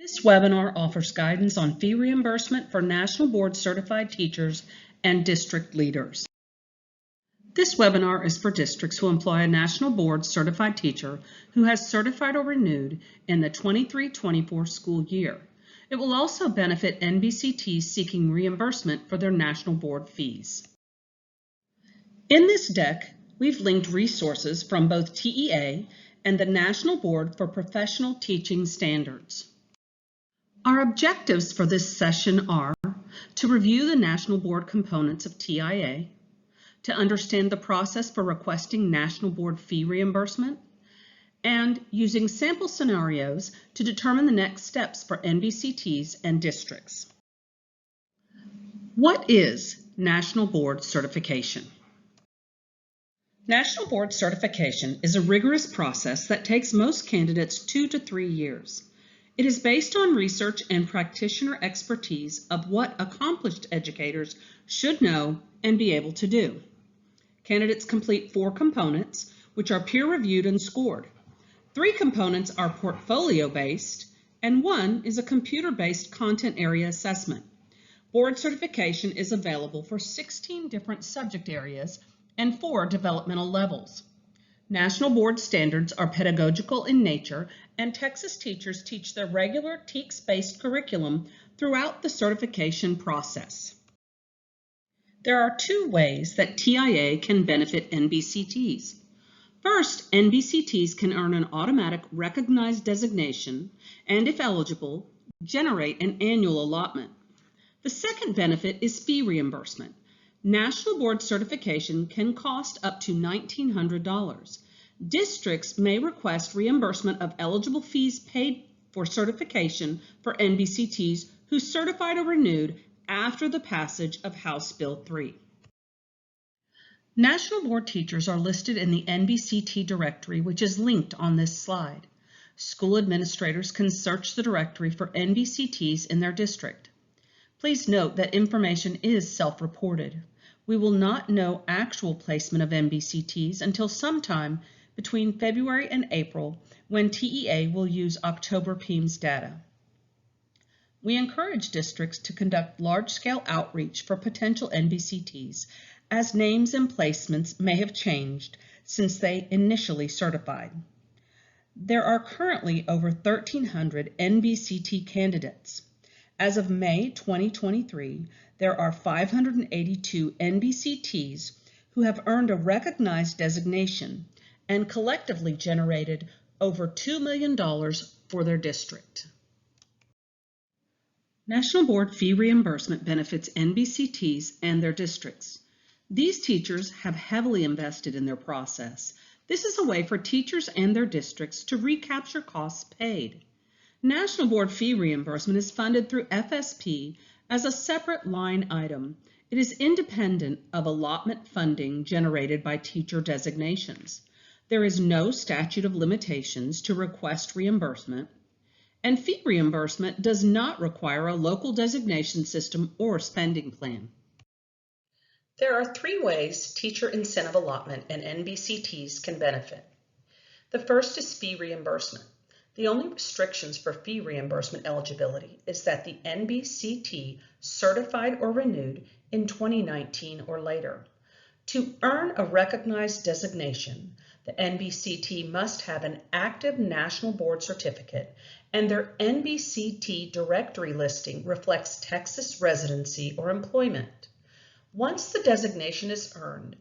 This webinar offers guidance on fee reimbursement for National Board Certified teachers and district leaders. This webinar is for districts who employ a National Board Certified teacher who has certified or renewed in the 23-24 school year. It will also benefit NBCTs seeking reimbursement for their National Board fees. In this deck, we've linked resources from both TEA and the National Board for Professional Teaching Standards. Our objectives for this session are to review the National Board components of TIA, to understand the process for requesting National Board fee reimbursement, and using sample scenarios to determine the next steps for NBCTs and districts. What is National Board Certification? National Board Certification is a rigorous process that takes most candidates 2 to 3 years. It is based on research and practitioner expertise of what accomplished educators should know and be able to do. Candidates complete 4 components, which are peer-reviewed and scored. 3 components are portfolio-based, and 1 is a computer-based content area assessment. Board certification is available for 16 different subject areas and 4 developmental levels. National Board standards are pedagogical in nature, and Texas teachers teach their regular TEKS-based curriculum throughout the certification process. There are 2 ways that TIA can benefit NBCTs. First, NBCTs can earn an automatic recognized designation and, if eligible, generate an annual allotment. The second benefit is fee reimbursement. National Board certification can cost up to $1,900. Districts may request reimbursement of eligible fees paid for certification for NBCTs who certified or renewed after the passage of House Bill 3. National Board teachers are listed in the NBCT directory, which is linked on this slide. School administrators can search the directory for NBCTs in their district. Please note that information is self-reported. We will not know actual placement of NBCTs until sometime between February and April, when TEA will use October PEIMS data. We encourage districts to conduct large-scale outreach for potential NBCTs, as names and placements may have changed since they initially certified. There are currently over 1,300 NBCT candidates. As of May 2023, there are 582 NBCTs who have earned a recognized designation and collectively generated over $2 million for their district. National Board fee reimbursement benefits NBCTs and their districts. These teachers have heavily invested in their process. This is a way for teachers and their districts to recapture costs paid. National Board fee reimbursement is funded through FSP as a separate line item. It is independent of allotment funding generated by teacher designations. There is no statute of limitations to request reimbursement, and fee reimbursement does not require a local designation system or spending plan. There are 3 ways Teacher Incentive Allotment and NBCTs can benefit. The first is fee reimbursement. The only restrictions for fee reimbursement eligibility is that the NBCT certified or renewed in 2019 or later. To earn a recognized designation, the NBCT must have an active National Board certificate, and their NBCT directory listing reflects Texas residency or employment. Once the designation is earned,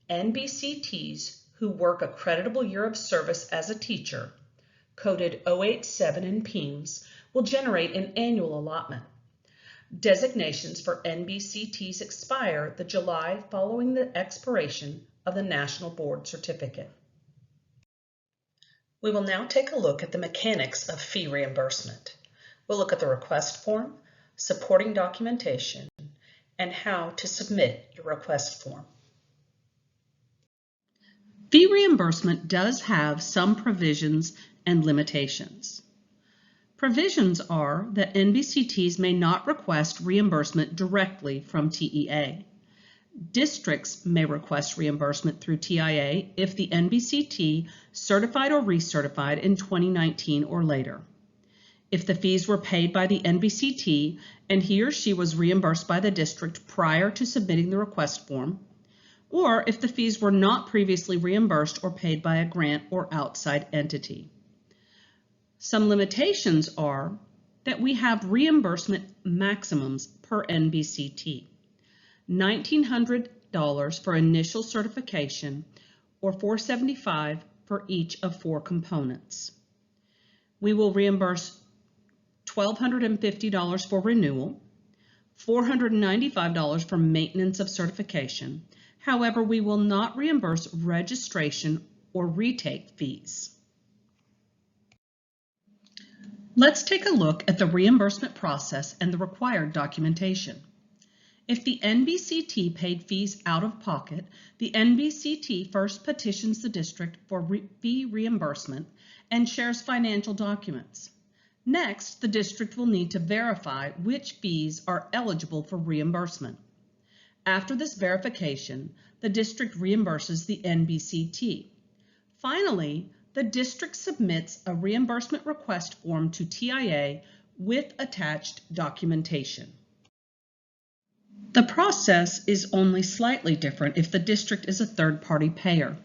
NBCTs who work a creditable year of service as a teacher, coded 087 in PEIMS, will generate an annual allotment. Designations for NBCTs expire the July following the expiration of the National Board certificate. We will now take a look at the mechanics of fee reimbursement. We'll look at the request form, supporting documentation, and how to submit your request form. Fee reimbursement does have some provisions and limitations. Provisions are that NBCTs may not request reimbursement directly from TEA. Districts may request reimbursement through TIA if the NBCT certified or recertified in 2019 or later. if the fees were paid by the NBCT and he or she was reimbursed by the district prior to submitting the request form, or if the fees were not previously reimbursed or paid by a grant or outside entity. Some limitations are that we have reimbursement maximums per NBCT. $1,900 for initial certification or $475 for each of 4 components. We will reimburse $1,250 for renewal, $495 for maintenance of certification. However, we will not reimburse registration or retake fees. Let's take a look at the reimbursement process and the required documentation. If the NBCT paid fees out of pocket, the NBCT first petitions the district for fee reimbursement and shares financial documents. Next, the district will need to verify which fees are eligible for reimbursement. After this verification, the district reimburses the NBCT. Finally, the district submits a reimbursement request form to TIA with attached documentation. The process is only slightly different if the district is a third-party payer.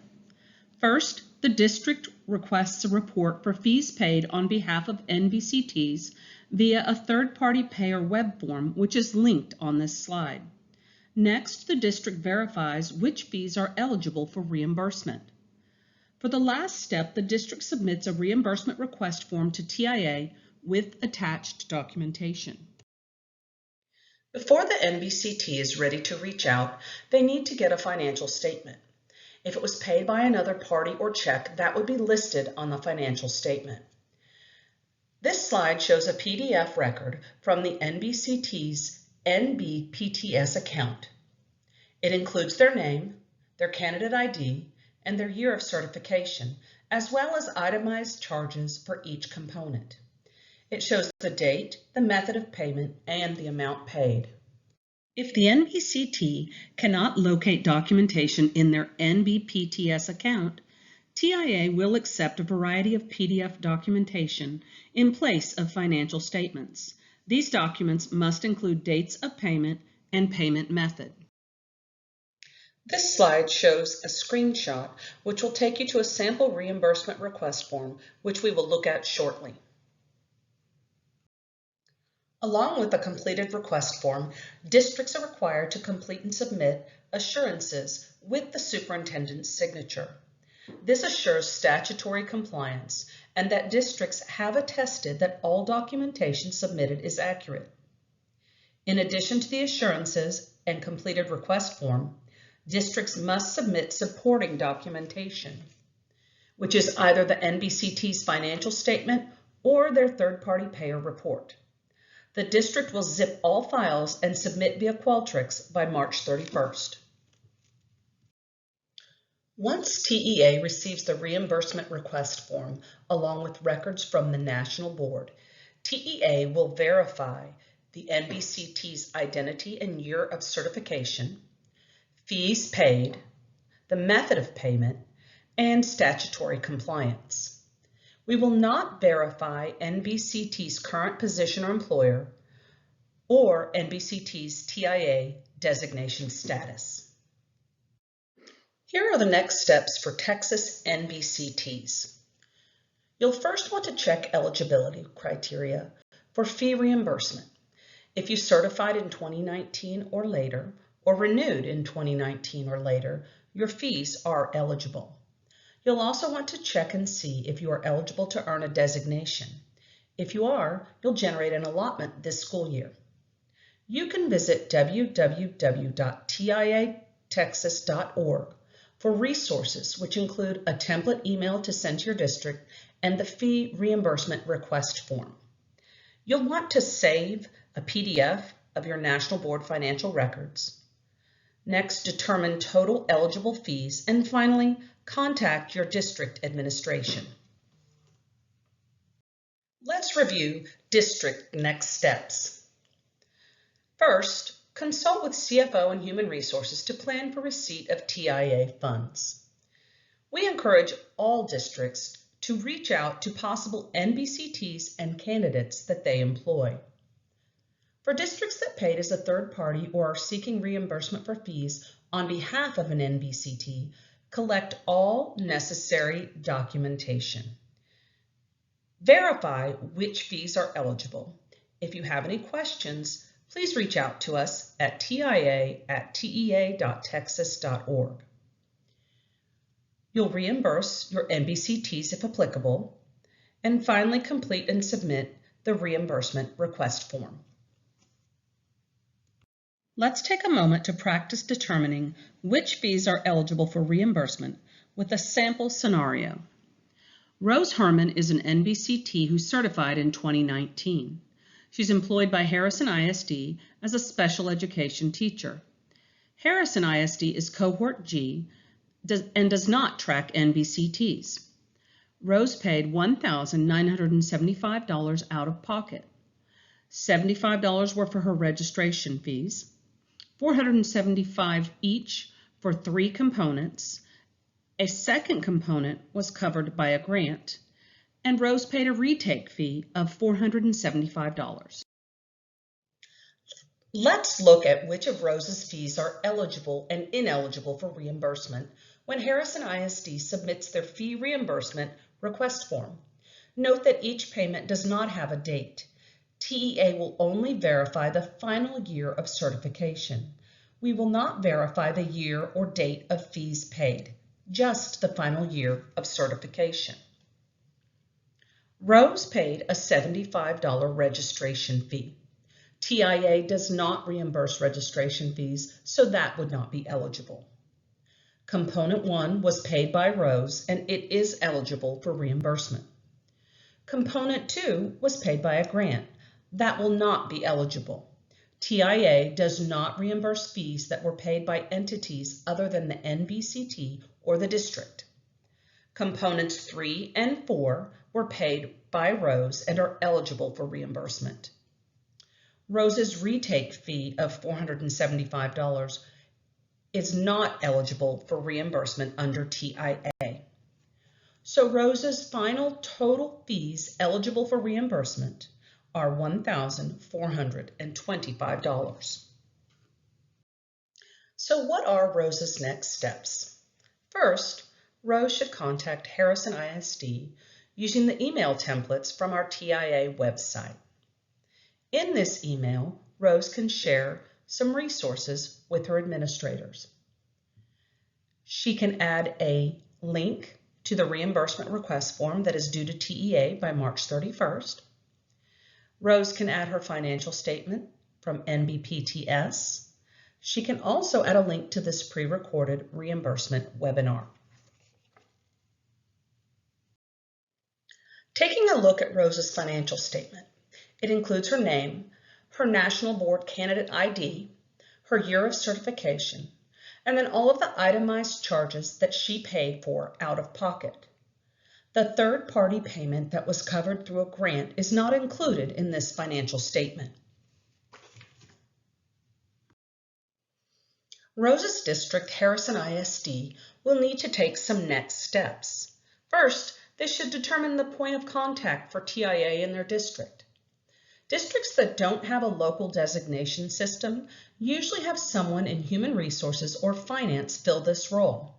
First, the district requests a report for fees paid on behalf of NBCTs via a third-party payer web form, which is linked on this slide. Next, the district verifies which fees are eligible for reimbursement. For the last step, the district submits a reimbursement request form to TIA with attached documentation. Before the NBCT is ready to reach out, they need to get a financial statement. If it was paid by another party or check, that would be listed on the financial statement. This slide shows a PDF record from the NBCT's NBPTS account. It includes their name, their candidate ID, and their year of certification, as well as itemized charges for each component. It shows the date, the method of payment, and the amount paid. If the NBCT cannot locate documentation in their NBPTS account, TIA will accept a variety of PDF documentation in place of financial statements. These documents must include dates of payment and payment method. This slide shows a screenshot which will take you to a sample reimbursement request form, which we will look at shortly. Along with the completed request form, districts are required to complete and submit assurances with the superintendent's signature. This assures statutory compliance and that districts have attested that all documentation submitted is accurate. In addition to the assurances and completed request form, districts must submit supporting documentation, which is either the NBCT's financial statement or their third-party payer report. The district will zip all files and submit via Qualtrics by March 31st. Once TEA receives the reimbursement request form along with records from the National Board, TEA will verify the NBCT's identity and year of certification, fees paid, the method of payment, and statutory compliance. We will not verify NBCT's current position or employer or NBCT's TIA designation status. Here are the next steps for Texas NBCTs. You'll first want to check eligibility criteria for fee reimbursement. If you certified in 2019 or later, or renewed in 2019 or later, your fees are eligible. You'll also want to check and see if you are eligible to earn a designation. If you are, you'll generate an allotment this school year. You can visit www.tiatexas.org for resources which include a template email to send to your district and the fee reimbursement request form. You'll want to save a PDF of your National Board financial records. Next, determine total eligible fees, and finally, contact your district administration. Let's review district next steps. First, consult with CFO and Human Resources to plan for receipt of TIA funds. We encourage all districts to reach out to possible NBCTs and candidates that they employ. For districts that paid as a third party or are seeking reimbursement for fees on behalf of an NBCT, collect all necessary documentation. Verify which fees are eligible. If you have any questions, please reach out to us at tia@tea.texas.org. You'll reimburse your NBCTs if applicable, and finally complete and submit the reimbursement request form. Let's take a moment to practice determining which fees are eligible for reimbursement with a sample scenario. Rose Herman is an NBCT who certified in 2019. She's employed by Harrison ISD as a special education teacher. Harrison ISD is cohort G and does not track NBCTs. Rose paid $1,975 out of pocket. $75 were for her registration fees, $475 each for 3 components. A second component was covered by a grant, and Rose paid a retake fee of $475. Let's look at which of Rose's fees are eligible and ineligible for reimbursement when Harrison ISD submits their fee reimbursement request form. Note that each payment does not have a date. TEA will only verify the final year of certification. We will not verify the year or date of fees paid, just the final year of certification. Rose paid a $75 registration fee. TIA does not reimburse registration fees, so that would not be eligible. Component 1 was paid by Rose, and it is eligible for reimbursement. Component 2 was paid by a grant. That will not be eligible. TIA does not reimburse fees that were paid by entities other than the NBCT or the district. Components 3 and 4 were paid by Rose and are eligible for reimbursement. Rose's retake fee of $475 is not eligible for reimbursement under TIA. So Rose's final total fees eligible for reimbursement are $1,425. So what are Rose's next steps? First, Rose should contact Harrison ISD using the email templates from our TIA website. In this email, Rose can share some resources with her administrators. She can add a link to the reimbursement request form that is due to TEA by March 31st. Rose can add her financial statement from NBPTS. She can also add a link to this pre-recorded reimbursement webinar. Taking a look at Rose's financial statement, it includes her name, her National Board Candidate ID, her year of certification, and then all of the itemized charges that she paid for out of pocket. The third-party payment that was covered through a grant is not included in this financial statement. Rose's district, Harrison ISD, will need to take some next steps. First, they should determine the point of contact for TIA in their district. Districts that don't have a local designation system usually have someone in human resources or finance fill this role.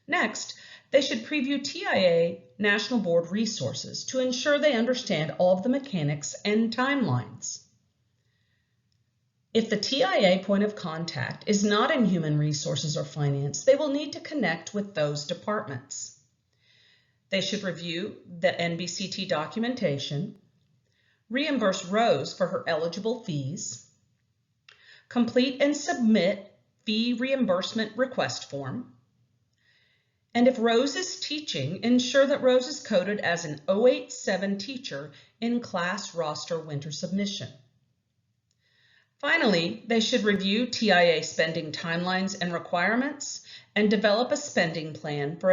Next, they should preview TIA National Board resources to ensure they understand all of the mechanics and timelines. If the TIA point of contact is not in human resources or finance, they will need to connect with those departments. They should review the NBCT documentation, reimburse Rose for her eligible fees, complete and submit fee reimbursement request form, and if Rose is teaching, ensure that Rose is coded as an 087 teacher in class roster winter submission. Finally, they should review TIA spending timelines and requirements and develop a spending plan for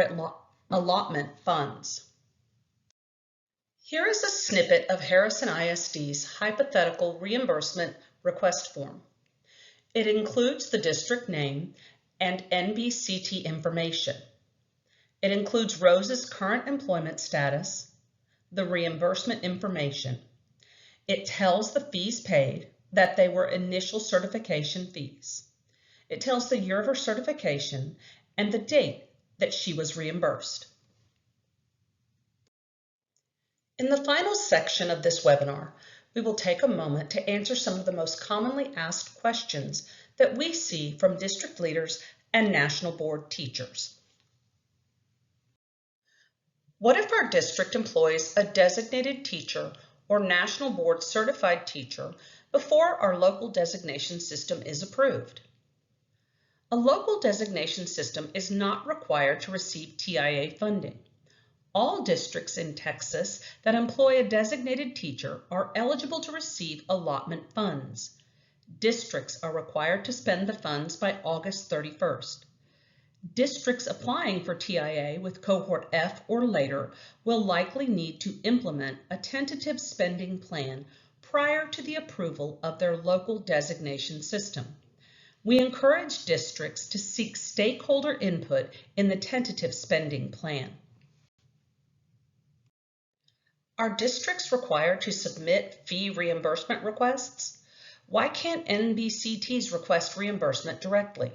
allotment funds. Here is a snippet of Harrison ISD's hypothetical reimbursement request form. It includes the district name and NBCT information. It includes Rose's current employment status, the reimbursement information. It tells the fees paid, that they were initial certification fees. It tells the year of her certification and the date that she was reimbursed. In the final section of this webinar, we will take a moment to answer some of the most commonly asked questions that we see from district leaders and national board teachers. What if our district employs a designated teacher or national board certified teacher before our local designation system is approved? A local designation system is not required to receive TIA funding. All districts in Texas that employ a designated teacher are eligible to receive allotment funds. Districts are required to spend the funds by August 31st. Districts applying for TIA with cohort F or later will likely need to implement a tentative spending plan prior to the approval of their local designation system. We encourage districts to seek stakeholder input in the tentative spending plan. Are districts required to submit fee reimbursement requests? Why can't NBCTs request reimbursement directly?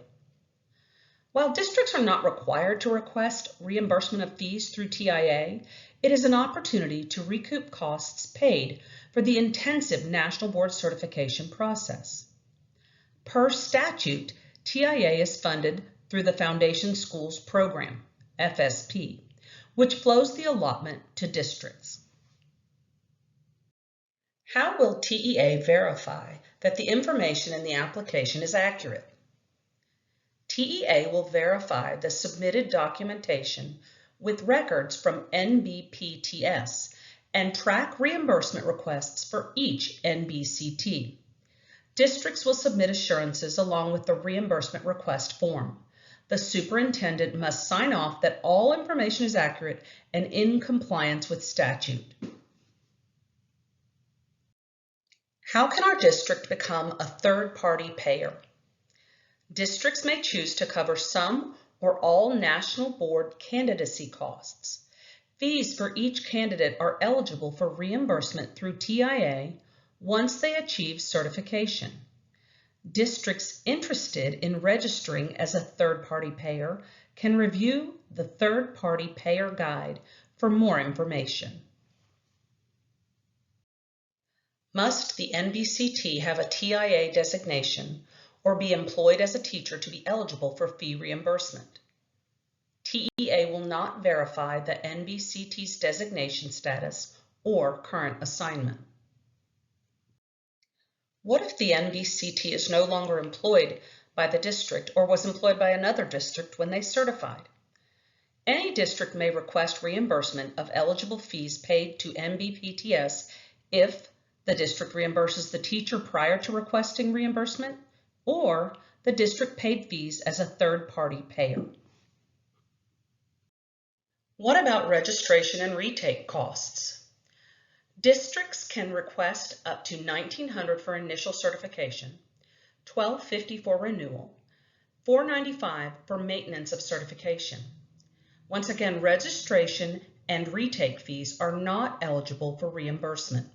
While districts are not required to request reimbursement of fees through TIA, it is an opportunity to recoup costs paid for the intensive National Board Certification process. Per statute, TIA is funded through the Foundation Schools Program, FSP, which flows the allotment to districts. How will TEA verify that the information in the application is accurate? TEA will verify the submitted documentation with records from NBPTS and track reimbursement requests for each NBCT. Districts will submit assurances along with the reimbursement request form. The superintendent must sign off that all information is accurate and in compliance with statute. How can our district become a third-party payer? Districts may choose to cover some or all national board candidacy costs. Fees for each candidate are eligible for reimbursement through TIA once they achieve certification. Districts interested in registering as a third-party payer can review the Third-Party Payer Guide for more information. Must the NBCT have a TIA designation or be employed as a teacher to be eligible for fee reimbursement? TEA will not verify the NBCT's designation status or current assignment. What if the NBCT is no longer employed by the district or was employed by another district when they certified? Any district may request reimbursement of eligible fees paid to NBPTS if the district reimburses the teacher prior to requesting reimbursement, or the district paid fees as a third-party payer. What about registration and retake costs? Districts can request up to $1,900 for initial certification, $1,250 for renewal, $495 for maintenance of certification. Once again, registration and retake fees are not eligible for reimbursement.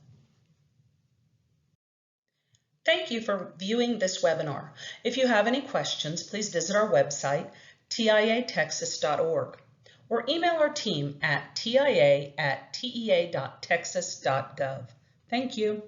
Thank you for viewing this webinar. If you have any questions, please visit our website, tiatexas.org, or email our team at tia@tea.texas.gov. Thank you.